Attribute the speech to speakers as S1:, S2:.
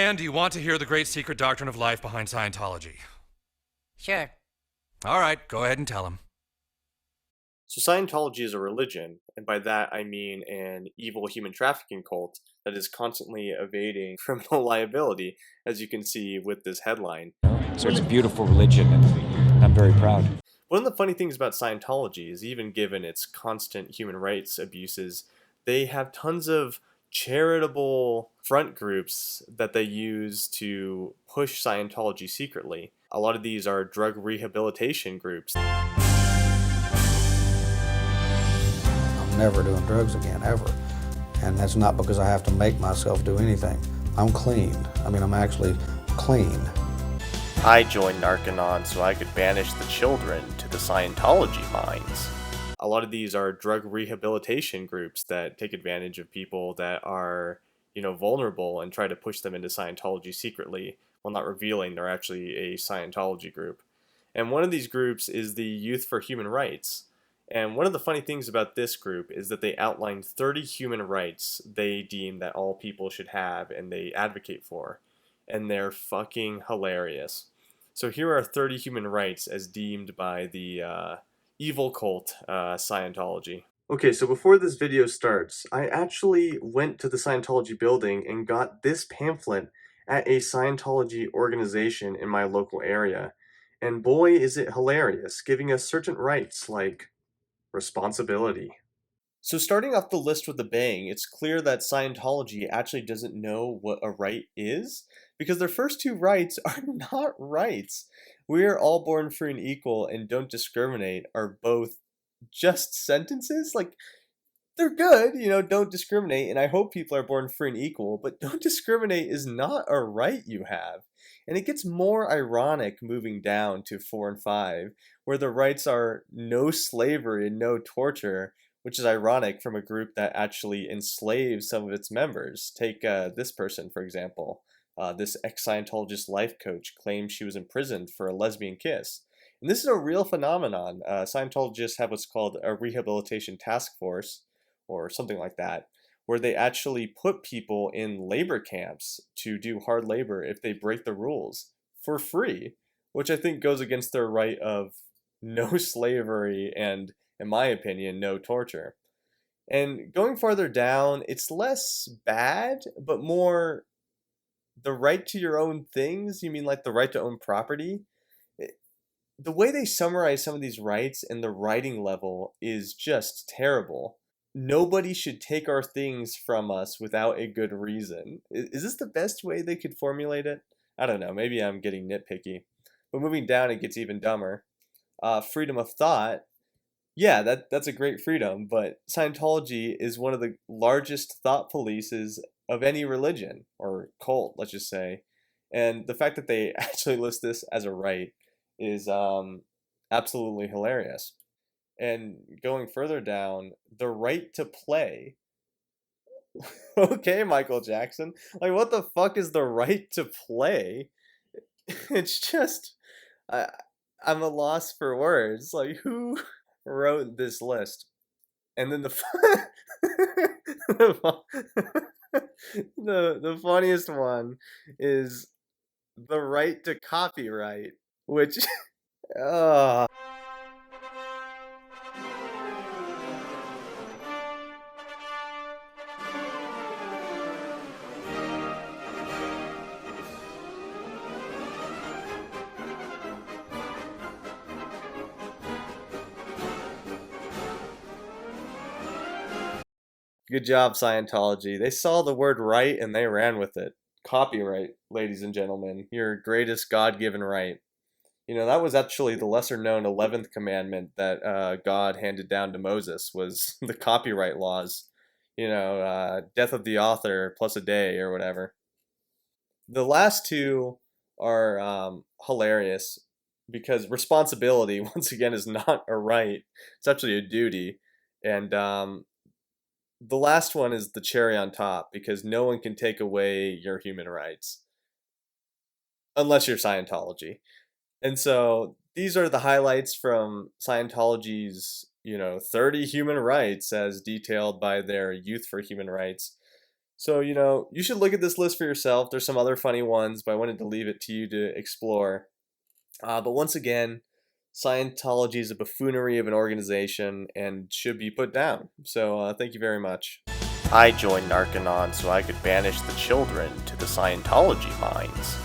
S1: man, do you want to hear the great secret doctrine of life behind Scientology?
S2: Sure.
S1: All right, go ahead and tell him.
S3: So Scientology is a religion, and by that I mean an evil human trafficking cult that is constantly evading criminal liability, as you can see with this headline.
S4: So it's a beautiful religion, and I'm very proud.
S3: One of the funny things about Scientology is, even given its constant human rights abuses, they have tons of charitable front groups that they use to push Scientology secretly. A lot of these are drug rehabilitation groups.
S5: I'm never doing drugs again, ever. And that's not because I have to make myself do anything. I'm clean. I mean, I'm actually clean.
S3: I joined Narcanon so I could banish the children to the Scientology mines. A lot of these are drug rehabilitation groups that take advantage of people that are, vulnerable and try to push them into Scientology secretly while not revealing they're actually a Scientology group. And one of these groups is the Youth for Human Rights. And one of the funny things about this group is that they outline 30 human rights they deem that all people should have and they advocate for. And they're fucking hilarious. So here are 30 human rights as deemed by the evil cult Scientology. Okay, so before this video starts, I actually went to the Scientology building and got this pamphlet at a Scientology organization in my local area. And boy, is it hilarious, giving us certain rights like responsibility. So starting off the list with a bang, it's clear that Scientology actually doesn't know what a right is, because their first two rights are not rights. We are all born free and equal and don't discriminate are both just sentences. Like, they're good, don't discriminate, and I hope people are born free and equal, but don't discriminate is not a right you have. And it gets more ironic moving down to 4 and 5, where the rights are no slavery and no torture, which is ironic from a group that actually enslaves some of its members. Take this person, for example. This ex-Scientologist life coach claims she was imprisoned for a lesbian kiss. And this is a real phenomenon. Scientologists have what's called a rehabilitation task force, or something like that, where they actually put people in labor camps to do hard labor if they break the rules for free, which I think goes against their right of no slavery and, in my opinion, no torture. And going farther down, it's less bad, but more the right to your own things. You mean like the right to own property? The way they summarize some of these rights and the writing level is just terrible. Nobody should take our things from us without a good reason. Is this the best way they could formulate it? I don't know, maybe I'm getting nitpicky. But moving down, it gets even dumber. Freedom of thought. Yeah, that's a great freedom, but Scientology is one of the largest thought polices of any religion, or cult, let's just say. And the fact that they actually list this as a right is absolutely hilarious. And going further down, the right to play. Okay, Michael Jackson. Like, what the fuck is the right to play? It's just, I'm a loss for words. Like, who wrote this list? And then the funniest one is the right to copyright, which good job, Scientology. They saw the word right and they ran with it. Copyright, ladies and gentlemen, your greatest God-given right. That was actually the lesser-known 11th commandment that God handed down to Moses, was the copyright laws. Death of the author plus a day or whatever. The last two are hilarious because responsibility, once again, is not a right. It's actually a duty. And the last one is the cherry on top, because no one can take away your human rights unless you're Scientology. And so these are the highlights from Scientology's, 30 human rights as detailed by their Youth for Human Rights. So, you should look at this list for yourself. There's some other funny ones, but I wanted to leave it to you to explore. But once again, Scientology is a buffoonery of an organization and should be put down. So thank you very much. I joined Narcanon so I could banish the children to the Scientology mines.